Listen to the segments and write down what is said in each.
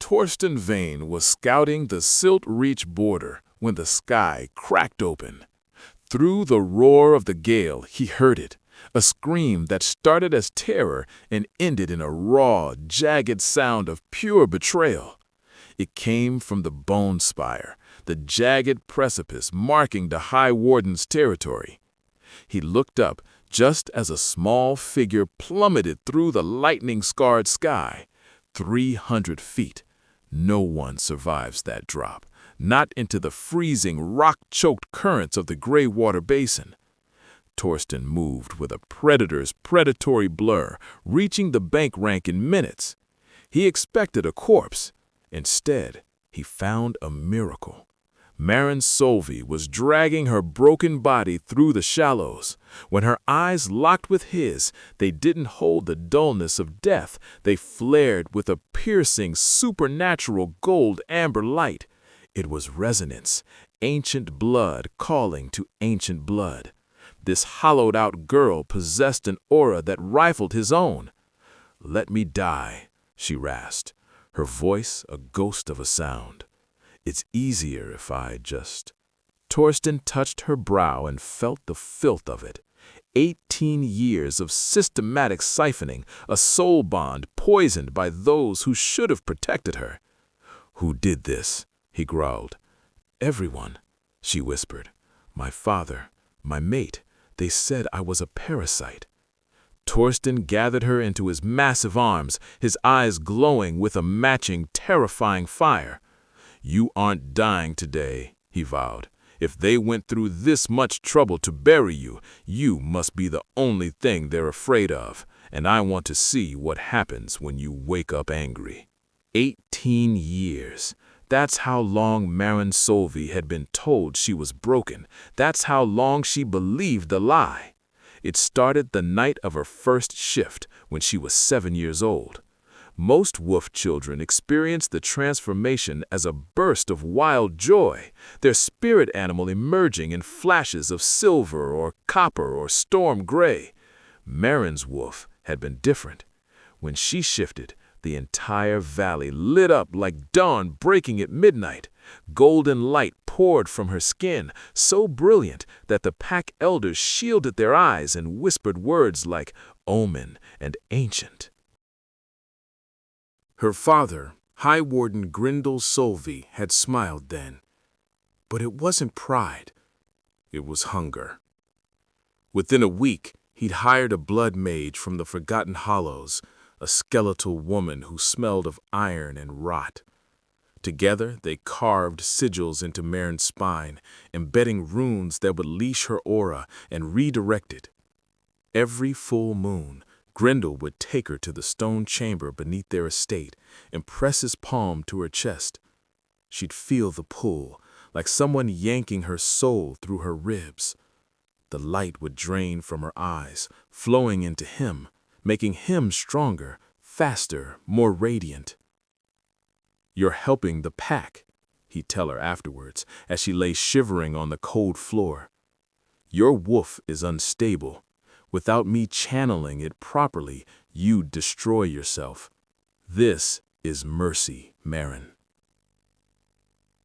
Torsten Vane was scouting the Silt Reach border when the sky cracked open. Through the roar of the gale, he heard it, a scream that started as terror and ended in a raw, jagged sound of pure betrayal. It came from the Bone Spire, the jagged precipice marking the High Warden's territory. He looked up just as a small figure plummeted through the lightning-scarred sky. 300 feet. No one survives that drop, not into the freezing, rock-choked currents of the Greywater Basin. Torsten moved with a predator's predatory blur, reaching the bank rank in minutes. He expected a corpse. Instead, he found a miracle. Maren Solvi was dragging her broken body through the shallows. When her eyes locked with his, they didn't hold the dullness of death. They flared with a piercing, supernatural gold-amber light. It was resonance, ancient blood calling to ancient blood. This hollowed-out girl possessed an aura that rifled his own. "Let me die," she rasped, her voice a ghost of a sound. "It's easier if I just—" Torsten touched her brow and felt the filth of it. 18 years of systematic siphoning, a soul bond poisoned by those who should have protected her. "Who did this?" he growled. "Everyone," she whispered. "My father, my mate, they said I was a parasite." Torsten gathered her into his massive arms, his eyes glowing with a matching, terrifying fire. "You aren't dying today," he vowed. "If they went through this much trouble to bury you, you must be the only thing they're afraid of, and I want to see what happens when you wake up angry." 18 years. That's how long Maren Solvi had been told she was broken. That's how long she believed the lie. It started the night of her first shift, when she was 7 years old. Most wolf children experience the transformation as a burst of wild joy, their spirit animal emerging in flashes of silver or copper or storm gray. Maren's wolf had been different. When she shifted, the entire valley lit up like dawn breaking at midnight. Golden light poured from her skin, so brilliant that the pack elders shielded their eyes and whispered words like omen and ancient. Her father, High Warden Grindel Solvi, had smiled then. But it wasn't pride. It was hunger. Within a week, he'd hired a blood mage from the Forgotten Hollows, a skeletal woman who smelled of iron and rot. Together, they carved sigils into Maren's spine, embedding runes that would leash her aura and redirect it. Every full moon, Grendel would take her to the stone chamber beneath their estate and press his palm to her chest. She'd feel the pull, like someone yanking her soul through her ribs. The light would drain from her eyes, flowing into him, making him stronger, faster, more radiant. "You're helping the pack," he'd tell her afterwards, as she lay shivering on the cold floor. "Your wolf is unstable. Without me channeling it properly, you'd destroy yourself. This is mercy, Maren."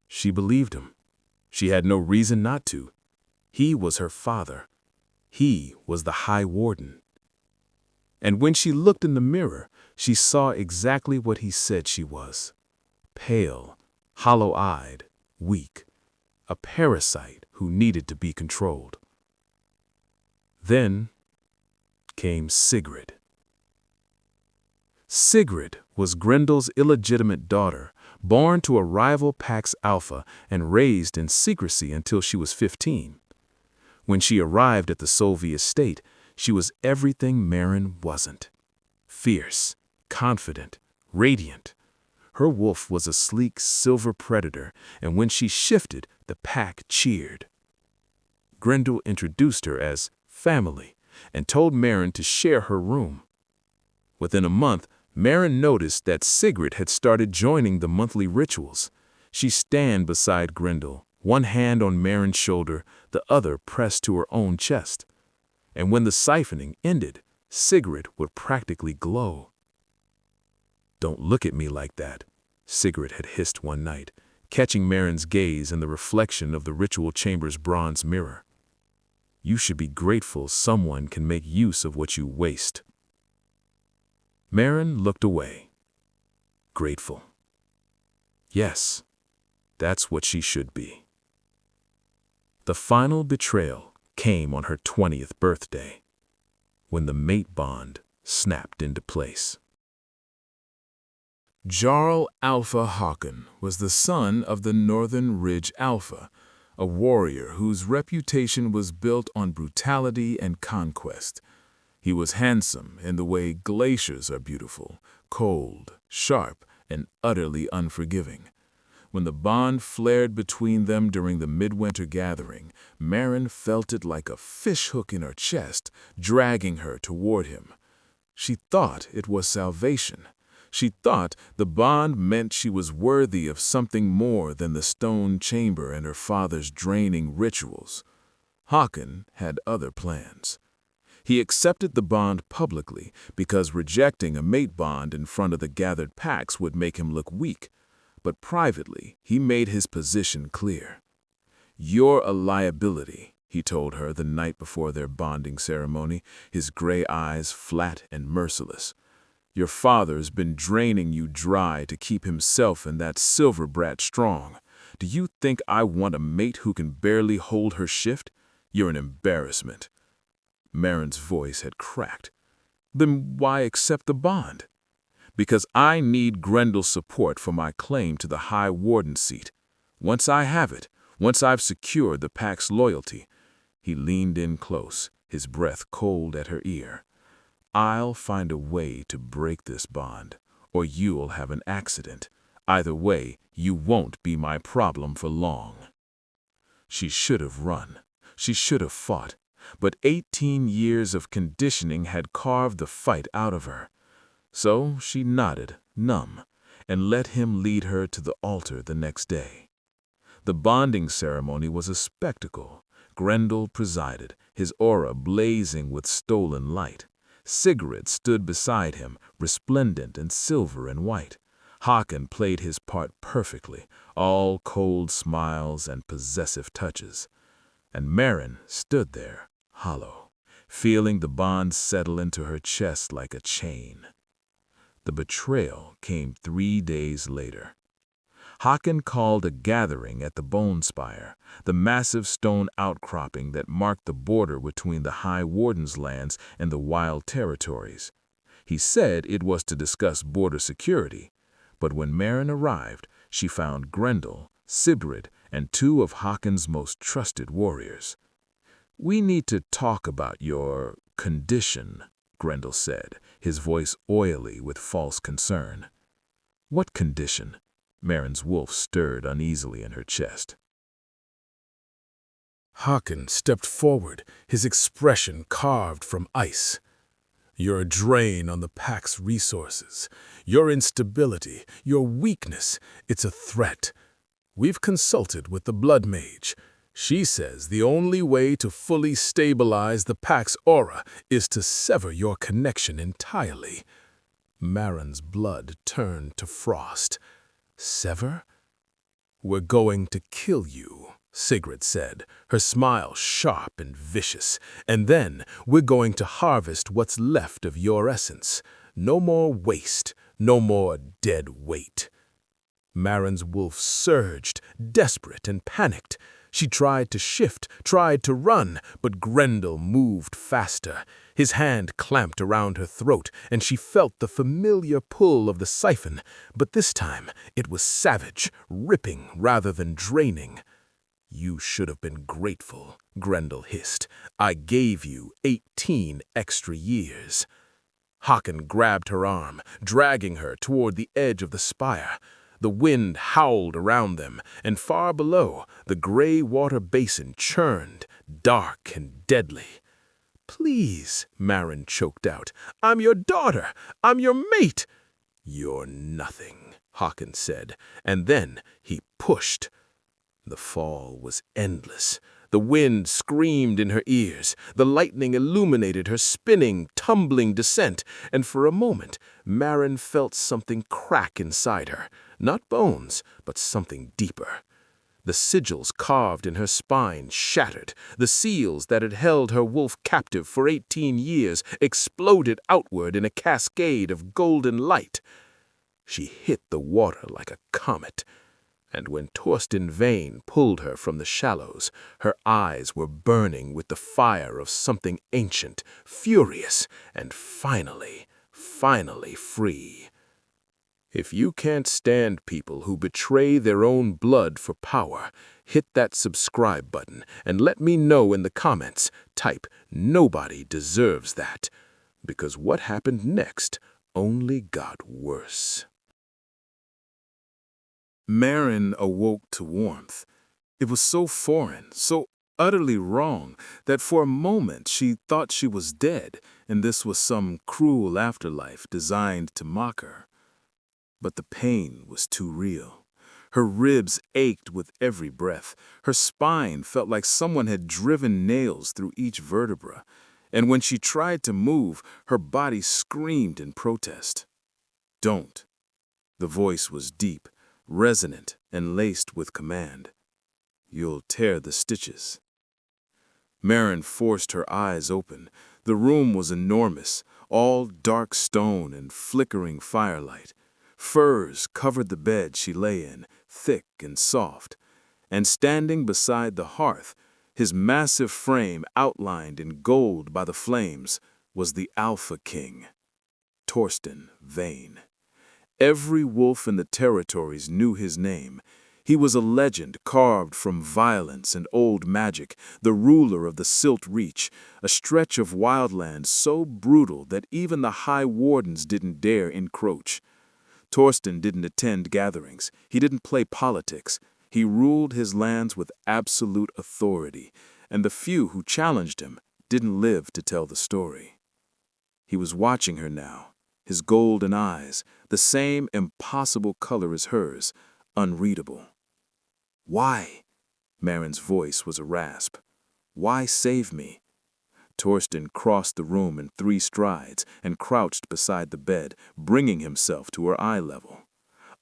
She believed him. She had no reason not to. He was her father. He was the High Warden. And when she looked in the mirror, she saw exactly what he said she was. Pale, hollow-eyed, weak. A parasite who needed to be controlled. Then came Sigrid. Sigrid was Grendel's illegitimate daughter, born to a rival pack's alpha and raised in secrecy until she was 15. When she arrived at the Solvi estate, she was everything Maren wasn't. Fierce, confident, radiant. Her wolf was a sleek silver predator, and when she shifted, the pack cheered. Grendel introduced her as family and told Maren to share her room. Within a month, Maren noticed that Sigrid had started joining the monthly rituals. She'd stand beside Grendel, one hand on Maren's shoulder, the other pressed to her own chest. And when the siphoning ended, Sigrid would practically glow. "Don't look at me like that," Sigrid had hissed one night, catching Marin's gaze in the reflection of the ritual chamber's bronze mirror. You should be grateful someone can make use of what you waste. Marin looked away. Grateful. Yes, that's what she should be. The final betrayal came on her 20th birthday, when the mate bond snapped into place. Jarl Alpha Håkon was the son of the Northern Ridge Alpha, a warrior whose reputation was built on brutality and conquest. He was handsome in the way glaciers are beautiful, cold, sharp, and utterly unforgiving. When the bond flared between them during the midwinter gathering, Marin felt it like a fishhook in her chest, dragging her toward him. She thought it was salvation. She thought the bond meant she was worthy of something more than the stone chamber and her father's draining rituals. Håkon had other plans. He accepted the bond publicly because rejecting a mate bond in front of the gathered packs would make him look weak. But privately, he made his position clear. "You're a liability," he told her the night before their bonding ceremony, his gray eyes flat and merciless. "Your father's been draining you dry to keep himself and that silver brat strong. Do you think I want a mate who can barely hold her shift? You're an embarrassment." Marin's voice had cracked. "Then why accept the bond?" "Because I need Grendel's support for my claim to the High Warden seat. Once I have it, once I've secured the pack's loyalty." He leaned in close, his breath cold at her ear. "I'll find a way to break this bond, or you'll have an accident. Either way, you won't be my problem for long." She should have run. She should have fought. But 18 years of conditioning had carved the fight out of her. So she nodded, numb, and let him lead her to the altar the next day. The bonding ceremony was a spectacle. Grendel presided, his aura blazing with stolen light. Sigrid stood beside him, resplendent in silver and white. Håkon played his part perfectly, all cold smiles and possessive touches. And Marin stood there, hollow, feeling the bond settle into her chest like a chain. The betrayal came 3 days later. Håkon called a gathering at the Bone Spire, the massive stone outcropping that marked the border between the High Warden's lands and the Wild Territories. He said it was to discuss border security, but when Marin arrived, she found Grendel, Sigrid, and 2 of Håkon's most trusted warriors. "We need to talk about your condition," Grendel said, his voice oily with false concern. "What condition?" Marin's wolf stirred uneasily in her chest. Håkon stepped forward, his expression carved from ice. "You're a drain on the pack's resources. Your instability, your weakness, it's a threat. We've consulted with the Blood Mage. She says the only way to fully stabilize the pack's aura is to sever your connection entirely." Marin's blood turned to frost. "Sever? We're going to kill you," Sigrid said, her smile sharp and vicious. "And then we're going to harvest what's left of your essence. No more waste, no more dead weight." Marin's wolf surged, desperate and panicked. She tried to shift, tried to run, but Grendel moved faster. His hand clamped around her throat, and she felt the familiar pull of the siphon, but this time it was savage, ripping rather than draining. "You should have been grateful," Grendel hissed. "I gave you 18 extra years." Håkon grabbed her arm, dragging her toward the edge of the spire. The wind howled around them, and far below, the gray water basin churned, dark and deadly. "Please," Marin choked out. "I'm your daughter. I'm your mate." "You're nothing," Håkon said, and then he pushed. The fall was endless. The wind screamed in her ears. The lightning illuminated her spinning, tumbling descent, and for a moment, Marin felt something crack inside her. Not bones, but something deeper. The sigils carved in her spine shattered. The seals that had held her wolf captive for 18 years exploded outward in a cascade of golden light. She hit the water like a comet, and when Torsten Vane pulled her from the shallows, her eyes were burning with the fire of something ancient, furious, and finally free. If you can't stand people who betray their own blood for power, hit that subscribe button and let me know in the comments. Type, "Nobody deserves that," because what happened next only got worse. Maren awoke to warmth. It was so foreign, so utterly wrong, that for a moment she thought she was dead, and this was some cruel afterlife designed to mock her. But the pain was too real. Her ribs ached with every breath. Her spine felt like someone had driven nails through each vertebra. And when she tried to move, her body screamed in protest. "Don't." The voice was deep, resonant, and laced with command. "You'll tear the stitches." Maren forced her eyes open. The room was enormous, all dark stone and flickering firelight. Furs covered the bed she lay in, thick and soft. And standing beside the hearth, his massive frame outlined in gold by the flames, was the Alpha King, Torsten Vane. Every wolf in the territories knew his name. He was a legend carved from violence and old magic, the ruler of the Silt Reach, a stretch of wildland so brutal that even the High Wardens didn't dare encroach. Torsten didn't attend gatherings. He didn't play politics. He ruled his lands with absolute authority, and the few who challenged him didn't live to tell the story. He was watching her now, his golden eyes, the same impossible color as hers, unreadable. "Why?" Maren's voice was a rasp. "Why save me?" Torsten crossed the room in 3 strides and crouched beside the bed, bringing himself to her eye level.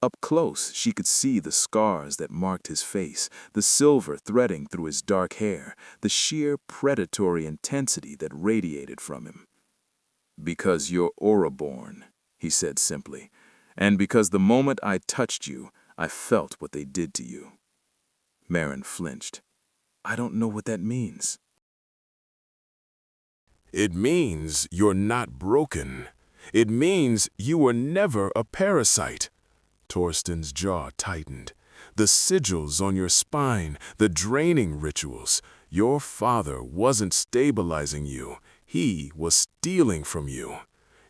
Up close, she could see the scars that marked his face, the silver threading through his dark hair, the sheer predatory intensity that radiated from him. "Because you're Auraborn," he said simply, "and because the moment I touched you, I felt what they did to you." Maren flinched. "I don't know what that means." "It means you're not broken. It means you were never a parasite." Torsten's jaw tightened. "The sigils on your spine, the draining rituals. Your father wasn't stabilizing you. He was stealing from you.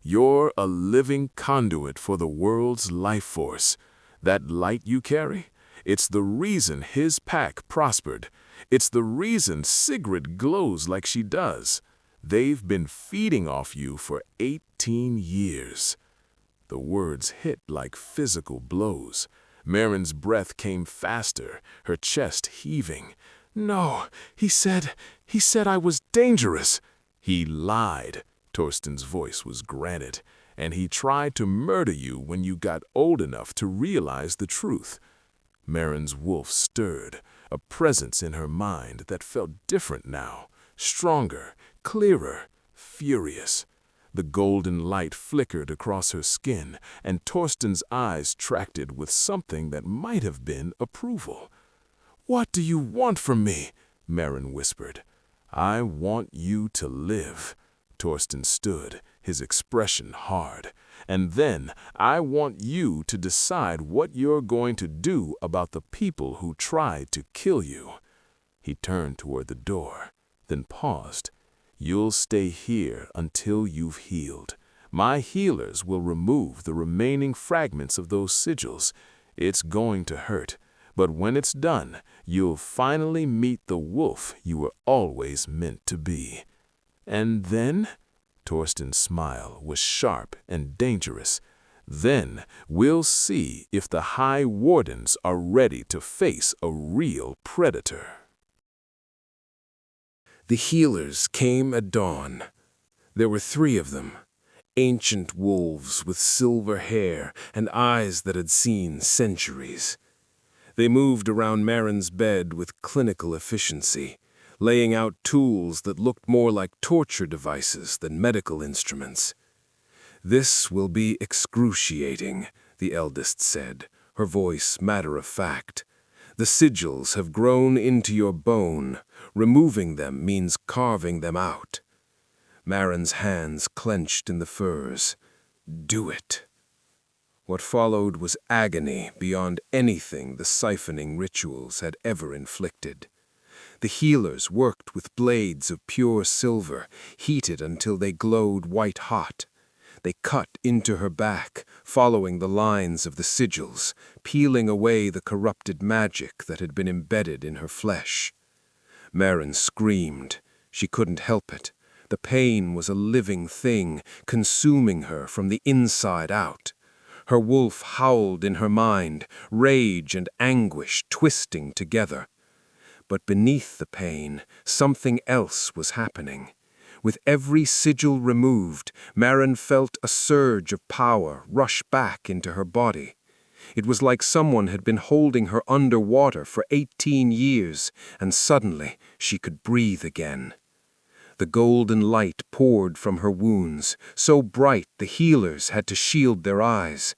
You're a living conduit for the world's life force. That light you carry, it's the reason his pack prospered. It's the reason Sigrid glows like she does. They've been feeding off you for 18 years. The words hit like physical blows. Maren's breath came faster, her chest heaving. "No, he said I was dangerous." "He lied." Torsten's voice was granite. "And he tried to murder you when you got old enough to realize the truth." Maren's wolf stirred, a presence in her mind that felt different now, stronger, clearer, furious. The golden light flickered across her skin, and Torsten's eyes tracked it with something that might have been approval. "What do you want from me?" Maren whispered. "I want you to live." Torsten stood, his expression hard. "And then I want you to decide what you're going to do about the people who tried to kill you." He turned toward the door, then paused. "You'll stay here until you've healed. My healers will remove the remaining fragments of those sigils. It's going to hurt, but when it's done, you'll finally meet the wolf you were always meant to be." "And then?" Torsten's smile was sharp and dangerous. "Then we'll see if the High Wardens are ready to face a real predator." The healers came at dawn. There were 3 of them, ancient wolves with silver hair and eyes that had seen centuries. They moved around Marin's bed with clinical efficiency, laying out tools that looked more like torture devices than medical instruments. "This will be excruciating," the eldest said, her voice matter-of-fact. "The sigils have grown into your bone. Removing them means carving them out." Marin's hands clenched in the furs. "Do it." What followed was agony beyond anything the siphoning rituals had ever inflicted. The healers worked with blades of pure silver, heated until they glowed white-hot. They cut into her back, following the lines of the sigils, peeling away the corrupted magic that had been embedded in her flesh. Marin screamed. She couldn't help it. The pain was a living thing, consuming her from the inside out. Her wolf howled in her mind, rage and anguish twisting together. But beneath the pain, something else was happening. With every sigil removed, Marin felt a surge of power rush back into her body. It was like someone had been holding her underwater for 18 years, and suddenly she could breathe again. The golden light poured from her wounds, so bright the healers had to shield their eyes.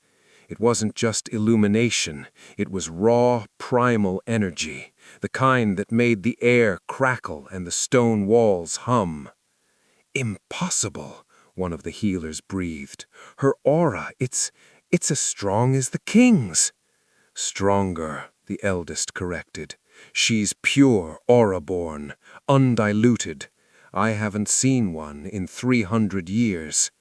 It wasn't just illumination, it was raw, primal energy, the kind that made the air crackle and the stone walls hum. "Impossible," one of the healers breathed. "Her aura, it's as strong as the king's." "Stronger," the eldest corrected. "She's pure aura-born, undiluted. I haven't seen one in 300 years.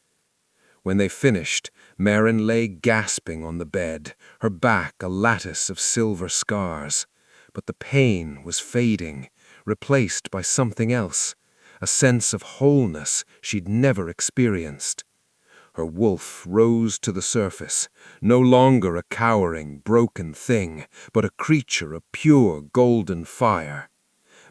When they finished, Marin lay gasping on the bed, her back a lattice of silver scars. But the pain was fading, replaced by something else, a sense of wholeness she'd never experienced. Her wolf rose to the surface, no longer a cowering, broken thing, but a creature of pure golden fire.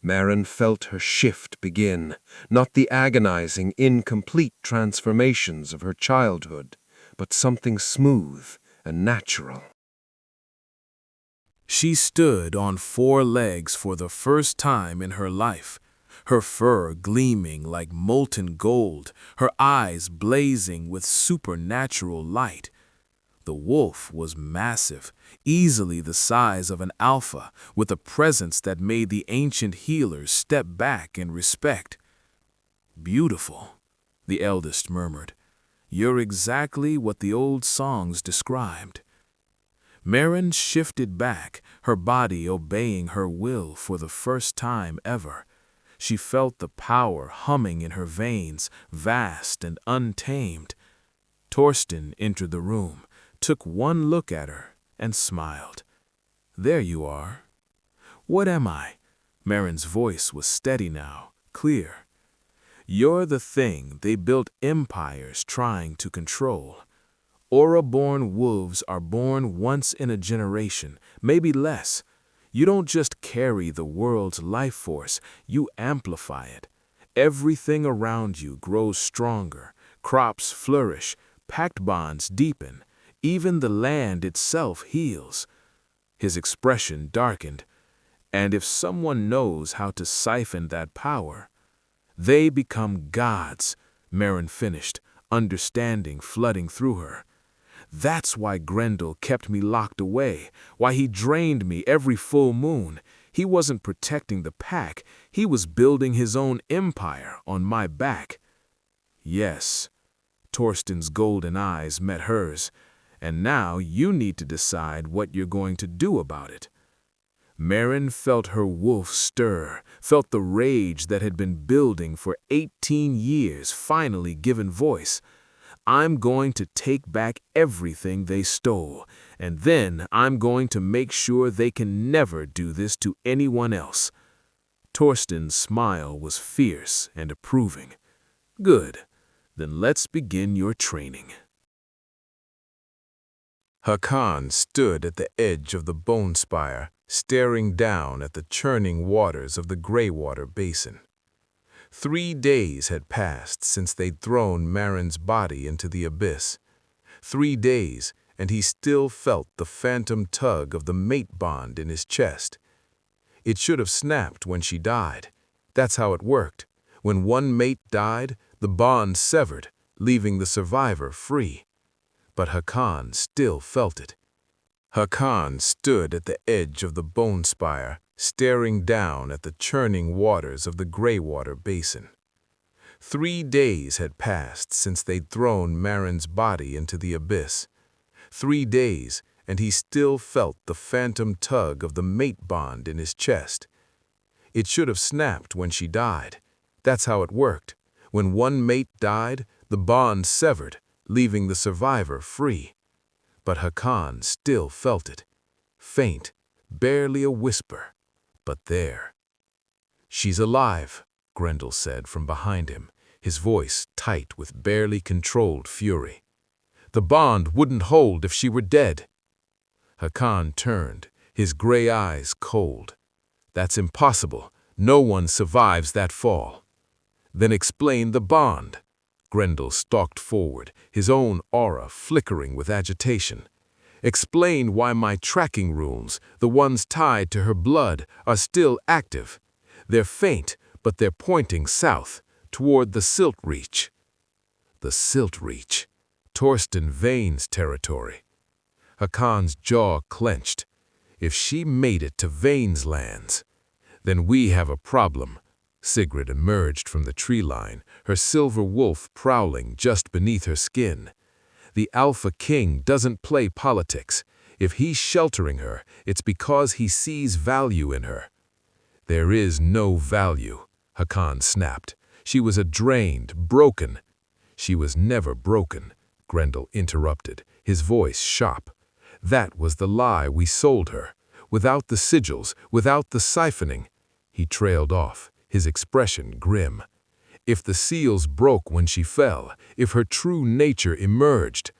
Marin felt her shift begin, not the agonizing, incomplete transformations of her childhood, but something smooth and natural. She stood on 4 legs for the first time in her life, her fur gleaming like molten gold, her eyes blazing with supernatural light. The wolf was massive, easily the size of an alpha, with a presence that made the ancient healers step back in respect. "Beautiful," the eldest murmured. "You're exactly what the old songs described." Marin shifted back, her body obeying her will for the first time ever. She felt the power humming in her veins, vast and untamed. Torsten entered the room, took one look at her, and smiled. "There you are." "What am I?" Marin's voice was steady now, clear. "You're the thing they built empires trying to control. Aura-born wolves are born once in a generation, maybe less. You don't just carry the world's life force, you amplify it. Everything around you grows stronger, crops flourish, pact bonds deepen. Even the land itself heals." His expression darkened. "And if someone knows how to siphon that power, they become gods," Marin finished, understanding flooding through her. "That's why Grendel kept me locked away, why he drained me every full moon. He wasn't protecting the pack, he was building his own empire on my back." "Yes." Torsten's golden eyes met hers. "And now you need to decide what you're going to do about it." Marin felt her wolf stir, felt the rage that had been building for 18 years finally given voice. "I'm going to take back everything they stole, and then I'm going to make sure they can never do this to anyone else." Torsten's smile was fierce and approving. "Good. Then let's begin your training." Hakan stood at the edge of the bone spire, staring down at the churning waters of the Greywater Basin. 3 days had passed since they'd thrown Marin's body into the abyss. 3 days, and he still felt the phantom tug of the mate bond in his chest. It should have snapped when she died. That's how it worked. When one mate died, the bond severed, leaving the survivor free. But Hakan still felt it. Hakan stood at the edge of the bone spire, staring down at the churning waters of the Greywater Basin. 3 days had passed since they'd thrown Marin's body into the abyss. 3 days, and he still felt the phantom tug of the mate bond in his chest. It should have snapped when she died. That's how it worked. When one mate died, the bond severed, leaving the survivor free. But Hakan still felt it. Faint, barely a whisper, but there. "She's alive," Grendel said from behind him, his voice tight with barely controlled fury. "The bond wouldn't hold if she were dead." Hakan turned, his gray eyes cold. "That's impossible. No one survives that fall." "Then explain the bond." Grendel stalked forward, his own aura flickering with agitation. "Explain why my tracking runes, the ones tied to her blood, are still active. They're faint, but they're pointing south, toward the Silt Reach." The Silt Reach. Torsten Vane's territory. Hakan's jaw clenched. If she made it to Vane's lands, then we have a problem. Sigrid emerged from the tree line, her silver wolf prowling just beneath her skin. The Alpha King doesn't play politics. If he's sheltering her, it's because he sees value in her. "There is no value," Hakan snapped. "She was a drained, broken—" "She was never broken," Grendel interrupted, his voice sharp. "That was the lie we sold her. Without the sigils, without the siphoning." He trailed off, his expression grim. "If the seals broke when she fell, if her true nature emerged,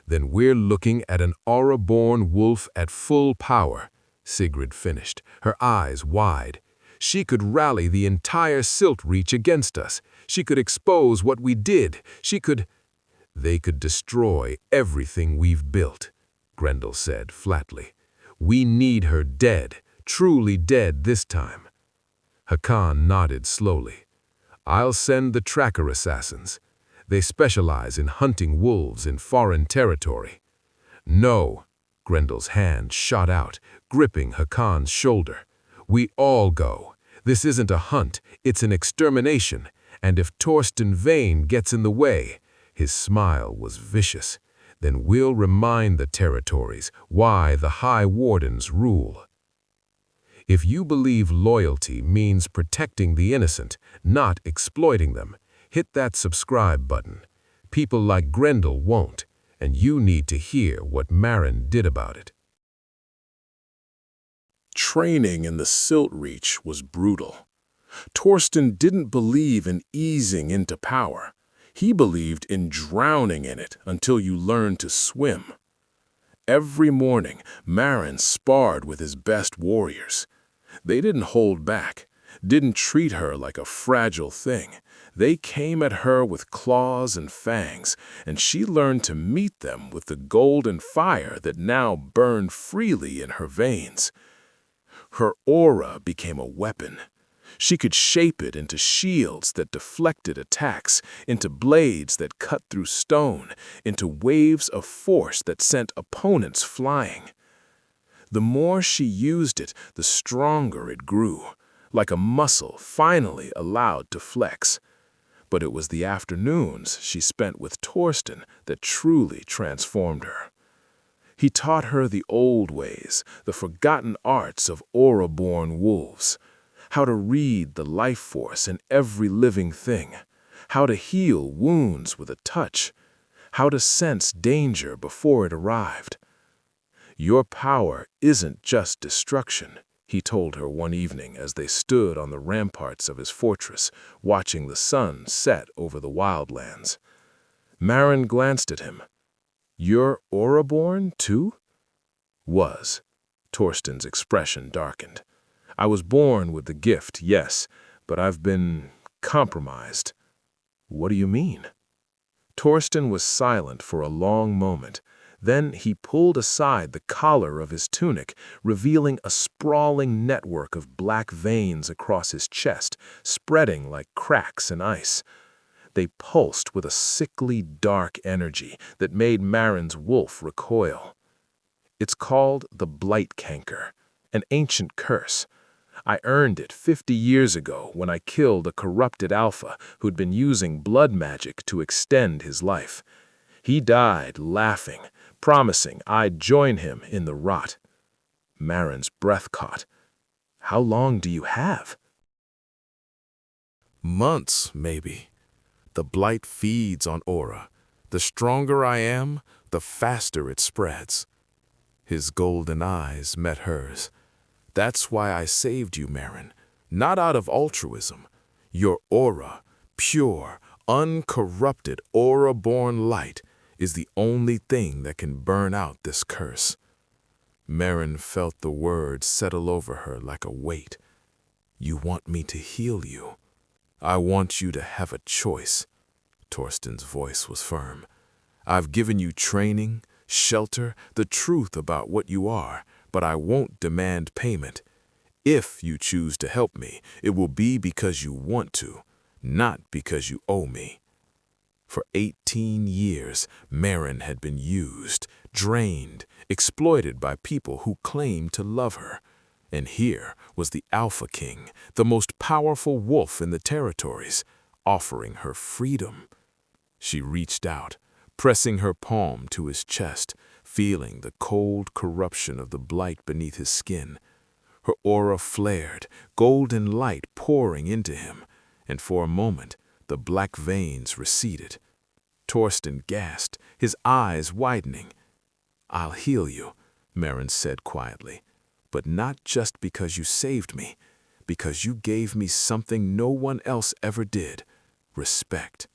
then we're looking at an aura-born wolf at full power," Sigrid finished, her eyes wide. "She could rally the entire Silt Reach against us. She could expose what we did. She could—" "They could destroy everything we've built," Grendel said flatly. "We need her dead, truly dead this time." Hakan nodded slowly. "I'll send the tracker assassins. They specialize in hunting wolves in foreign territory." "No," Grendel's hand shot out, gripping Hakan's shoulder. "We all go. This isn't a hunt, it's an extermination. And if Torsten Vane gets in the way," his smile was vicious, "then we'll remind the territories why the High Wardens rule." If you believe loyalty means protecting the innocent, not exploiting them, hit that subscribe button. People like Grendel won't, and you need to hear what Marin did about it. Training in the Silt Reach was brutal. Torsten didn't believe in easing into power. He believed in drowning in it until you learned to swim. Every morning, Marin sparred with his best warriors. They didn't hold back, didn't treat her like a fragile thing. They came at her with claws and fangs, and she learned to meet them with the golden fire that now burned freely in her veins. Her aura became a weapon. She could shape it into shields that deflected attacks, into blades that cut through stone, into waves of force that sent opponents flying. The more she used it, the stronger it grew, like a muscle finally allowed to flex. But it was the afternoons she spent with Torsten that truly transformed her. He taught her the old ways, the forgotten arts of aura-born wolves, how to read the life force in every living thing, how to heal wounds with a touch, how to sense danger before it arrived. "Your power isn't just destruction," he told her one evening as they stood on the ramparts of his fortress, watching the sun set over the wildlands. Marin glanced at him. "You're aura-born, too?" "Was." Torsten's expression darkened. "I was born with the gift, yes, but I've been compromised. What do you mean? Torsten was silent for a long moment. Then he pulled aside the collar of his tunic, revealing a sprawling network of black veins across his chest, spreading like cracks in ice. They pulsed with a sickly, dark energy that made Marin's wolf recoil. It's called the blight canker, an ancient curse. I earned it 50 years ago when I killed a corrupted alpha who'd been using blood magic to extend his life. He died laughing, promising I'd join him in the rot. Marin's breath caught. How long do you have? Months, maybe. The blight feeds on aura. The stronger I am, the faster it spreads. His golden eyes met hers. That's why I saved you, Marin. Not out of altruism. Your aura, pure, uncorrupted aura-born light, is the only thing that can burn out this curse. Marin felt the words settle over her like a weight. You want me to heal you. I want you to have a choice. Torsten's voice was firm. I've given you training, shelter, the truth about what you are, but I won't demand payment. If you choose to help me, it will be because you want to, not because you owe me. For 18 years, Marin had been used, drained, exploited by people who claimed to love her. And here was the Alpha King, the most powerful wolf in the territories, offering her freedom. She reached out, pressing her palm to his chest, feeling the cold corruption of the blight beneath his skin. Her aura flared, golden light pouring into him, and for a moment the black veins receded. Torsten gasped, his eyes widening. I'll heal you, Marin said quietly, but not just because you saved me, because you gave me something no one else ever did, respect.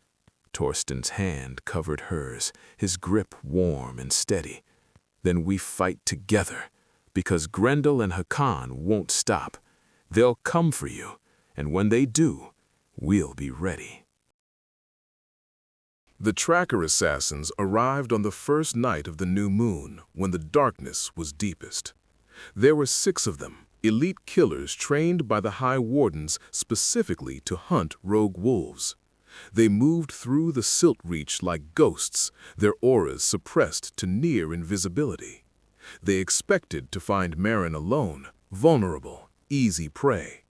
Torsten's hand covered hers, his grip warm and steady. Then we fight together, because Grendel and Hakan won't stop. They'll come for you, and when they do, we'll be ready. The tracker assassins arrived on the first night of the new moon, when the darkness was deepest. There were 6 of them, elite killers trained by the High Wardens specifically to hunt rogue wolves. They moved through the silt reach like ghosts, their auras suppressed to near invisibility. They expected to find Marin alone, vulnerable, easy prey.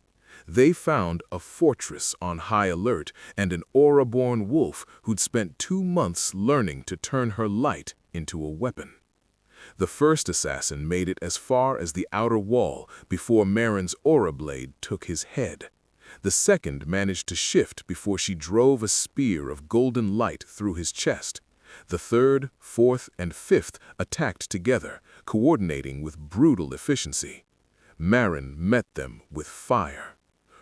They found a fortress on high alert and an aura-born wolf who'd spent 2 months learning to turn her light into a weapon. The first assassin made it as far as the outer wall before Marin's aura blade took his head. The second managed to shift before she drove a spear of golden light through his chest. The third, fourth, and fifth attacked together, coordinating with brutal efficiency. Marin met them with fire.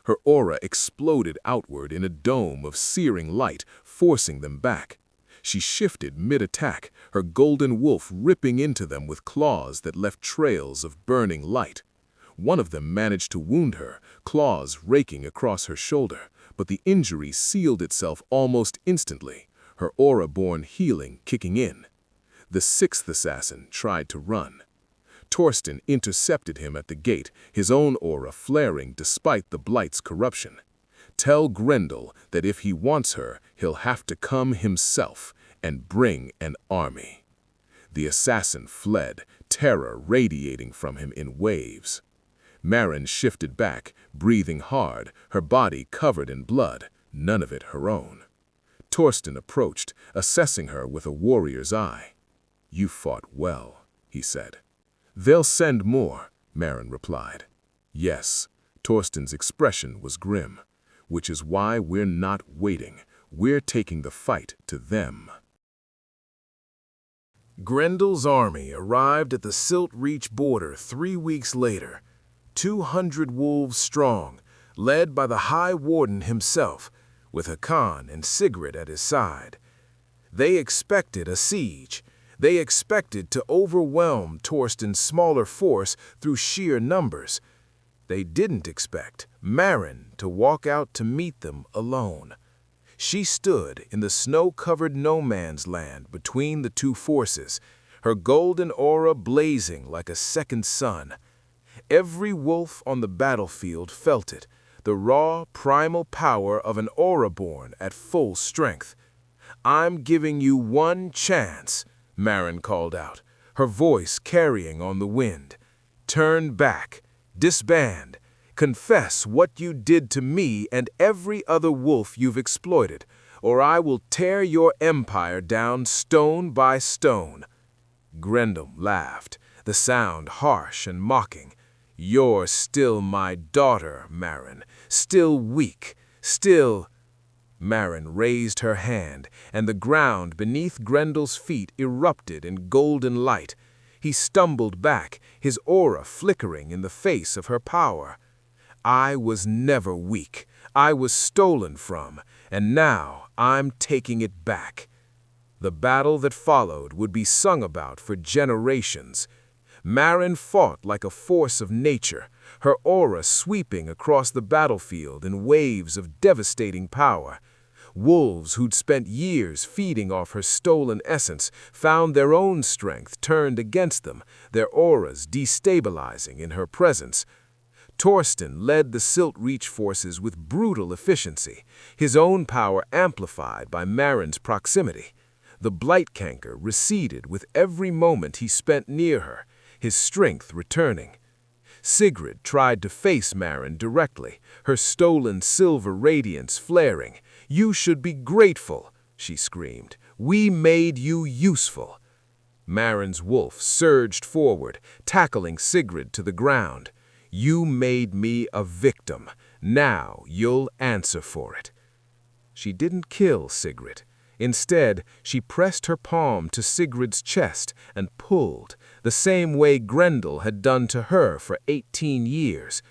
Her aura exploded outward in a dome of searing light, forcing them back. She shifted mid-attack, her golden wolf ripping into them with claws that left trails of burning light. One of them managed to wound her, claws raking across her shoulder, but the injury sealed itself almost instantly, her aura-born healing kicking in. The 6th assassin tried to run. Torsten intercepted him at the gate, his own aura flaring despite the blight's corruption. Tell Grendel that if he wants her, he'll have to come himself and bring an army. The assassin fled, terror radiating from him in waves. Marin shifted back, breathing hard, her body covered in blood, none of it her own. Torsten approached, assessing her with a warrior's eye. You fought well, he said. They'll send more, Marin replied. Yes, Torsten's expression was grim, which is why we're not waiting. We're taking the fight to them. Grendel's army arrived at the Silt Reach border 3 weeks later, 200 wolves strong, led by the High Warden himself, with Hakan and Sigrid at his side. They expected a siege. They expected to overwhelm Torsten's smaller force through sheer numbers. They didn't expect Marin to walk out to meet them alone. She stood in the snow-covered no-man's land between the two forces, her golden aura blazing like a second sun. Every wolf on the battlefield felt it, the raw, primal power of an aura born at full strength. "I'm giving you one chance," Marin called out, her voice carrying on the wind. "Turn back, disband, confess what you did to me and every other wolf you've exploited, or I will tear your empire down stone by stone." Grendel laughed, the sound harsh and mocking. "You're still my daughter, Marin, still weak, still—" Marin raised her hand, and the ground beneath Grendel's feet erupted in golden light. He stumbled back, his aura flickering in the face of her power. "I was never weak. I was stolen from, and now I'm taking it back." The battle that followed would be sung about for generations. Marin fought like a force of nature, her aura sweeping across the battlefield in waves of devastating power. Wolves who'd spent years feeding off her stolen essence found their own strength turned against them, their auras destabilizing in her presence. Torsten led the Silt Reach forces with brutal efficiency, his own power amplified by Marin's proximity. The Blightcanker receded with every moment he spent near her, his strength returning. Sigrid tried to face Marin directly, her stolen silver radiance flaring. "You should be grateful," she screamed. "We made you useful." Marin's wolf surged forward, tackling Sigrid to the ground. "You made me a victim. Now you'll answer for it." She didn't kill Sigrid. Instead, she pressed her palm to Sigrid's chest and pulled, the same way Grendel had done to her for 18 years.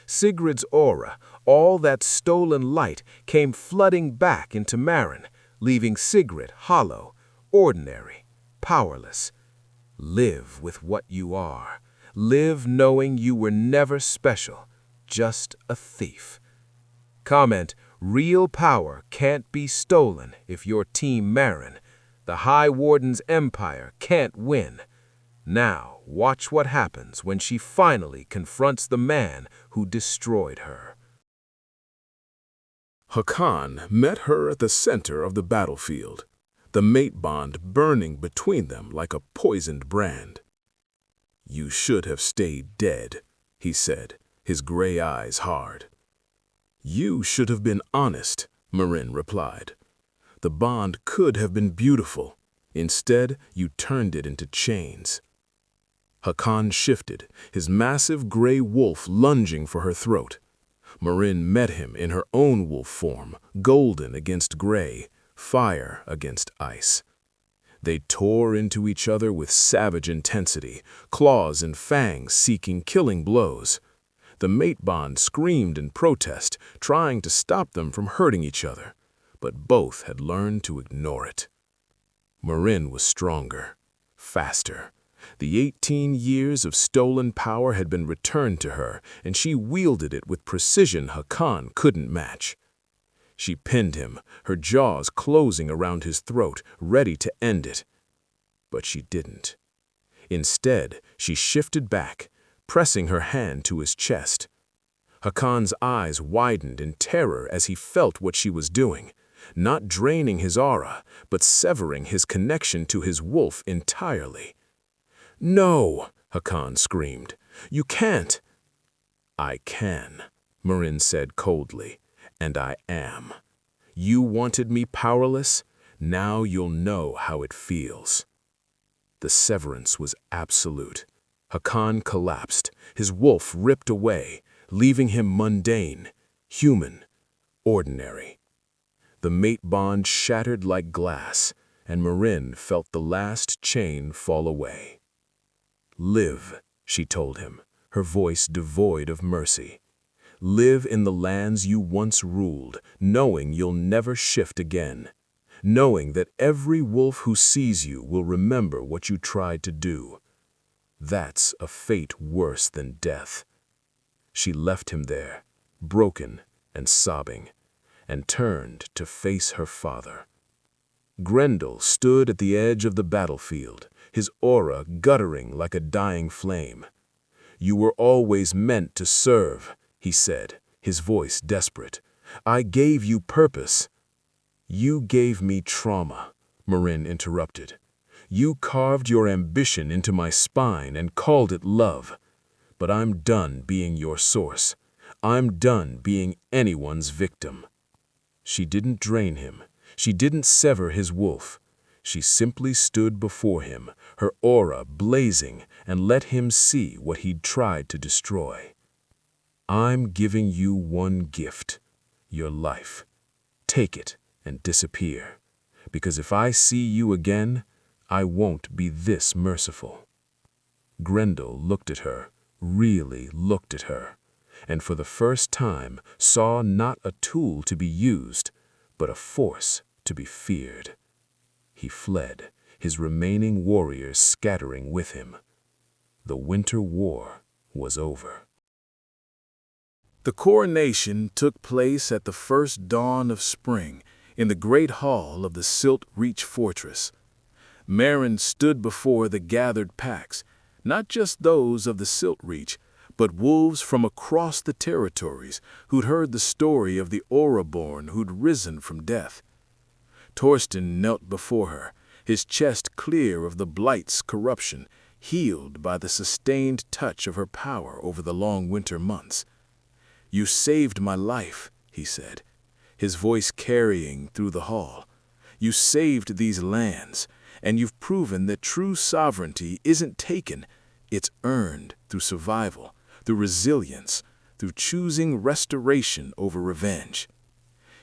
Sigrid's aura, all that stolen light, came flooding back into Marin, leaving Sigrid hollow, ordinary, powerless. Live with what you are. Live knowing you were never special, just a thief. Comment: real power can't be stolen if you're Team Marin. The High Warden's empire can't win. Now, watch what happens when she finally confronts the man who destroyed her. Hakan met her at the center of the battlefield, the mate bond burning between them like a poisoned brand. "You should have stayed dead," he said, his gray eyes hard. "You should have been honest," Marin replied. "The bond could have been beautiful. Instead, you turned it into chains." Hakan shifted, his massive gray wolf lunging for her throat. Marin met him in her own wolf form, golden against gray, fire against ice. They tore into each other with savage intensity, claws and fangs seeking killing blows. The mate bond screamed in protest, trying to stop them from hurting each other, but both had learned to ignore it. Marin was stronger, faster. The 18 years of stolen power had been returned to her, and she wielded it with precision Hakan couldn't match. She pinned him, her jaws closing around his throat, ready to end it. But she didn't. Instead, she shifted back, pressing her hand to his chest. Hakan's eyes widened in terror as he felt what she was doing, not draining his aura, but severing his connection to his wolf entirely. "No!" Hakan screamed. "You can't!" "I can," Marin said coldly, "and I am. You wanted me powerless? Now you'll know how it feels." The severance was absolute. Hakan collapsed, his wolf ripped away, leaving him mundane, human, ordinary. The mate bond shattered like glass, and Marin felt the last chain fall away. "Live," she told him, her voice devoid of mercy. "Live in the lands you once ruled, knowing you'll never shift again. Knowing that every wolf who sees you will remember what you tried to do. That's a fate worse than death." She left him there, broken and sobbing, and turned to face her father. Grendel stood at the edge of the battlefield, his aura guttering like a dying flame. "You were always meant to serve," he said, his voice desperate. "I gave you purpose." "You gave me trauma," Marin interrupted. "You carved your ambition into my spine and called it love. But I'm done being your source. I'm done being anyone's victim." She didn't drain him. She didn't sever his wolf. She simply stood before him, her aura blazing, and let him see what he'd tried to destroy. "I'm giving you one gift, your life. Take it and disappear, because if I see you again, I won't be this merciful." Grendel looked at her, really looked at her, and for the first time saw not a tool to be used, but a force to be feared. He fled, his remaining warriors scattering with him. The Winter War was over. The coronation took place at the first dawn of spring in the great hall of the Silt Reach Fortress. Marin stood before the gathered packs, not just those of the Silt Reach, but wolves from across the territories who'd heard the story of the Auraborn who'd risen from death. Torsten knelt before her, his chest clear of the Blight's corruption, healed by the sustained touch of her power over the long winter months. "You saved my life," he said, his voice carrying through the hall. "You saved these lands, and you've proven that true sovereignty isn't taken, it's earned through survival, through resilience, through choosing restoration over revenge."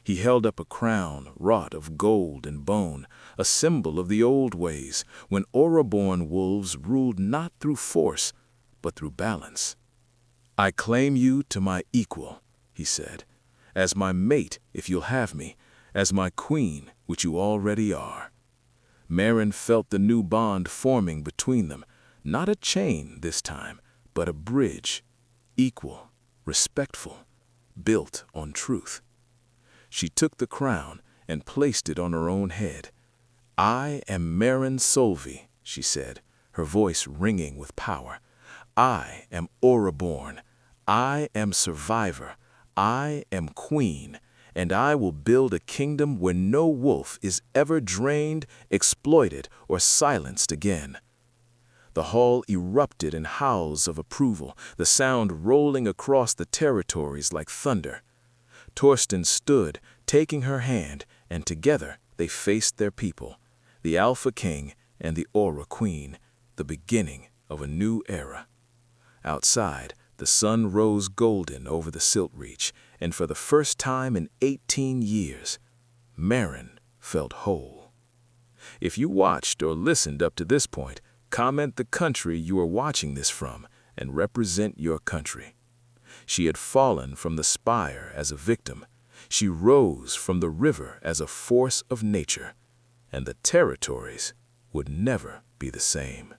He held up a crown wrought of gold and bone, a symbol of the old ways, when Auraborn wolves ruled not through force, but through balance. "I claim you to my equal," he said, "as my mate if you'll have me, as my queen, which you already are." Marin felt the new bond forming between them, not a chain this time, but a bridge, equal, respectful, built on truth. She took the crown and placed it on her own head. "I am Marin Solvi," she said, her voice ringing with power. "I am Auraborn. I am survivor. I am queen, and I will build a kingdom where no wolf is ever drained, exploited, or silenced again." The hall erupted in howls of approval, the sound rolling across the territories like thunder. Torsten stood, taking her hand, and together they faced their people, the Alpha King and the Aura Queen, the beginning of a new era. Outside, the sun rose golden over the Silt Reach, and for the first time in 18 years, Marin felt whole. If you watched or listened up to this point, comment the country you are watching this from and represent your country. She had fallen from the spire as a victim. She rose from the river as a force of nature, and the territories would never be the same.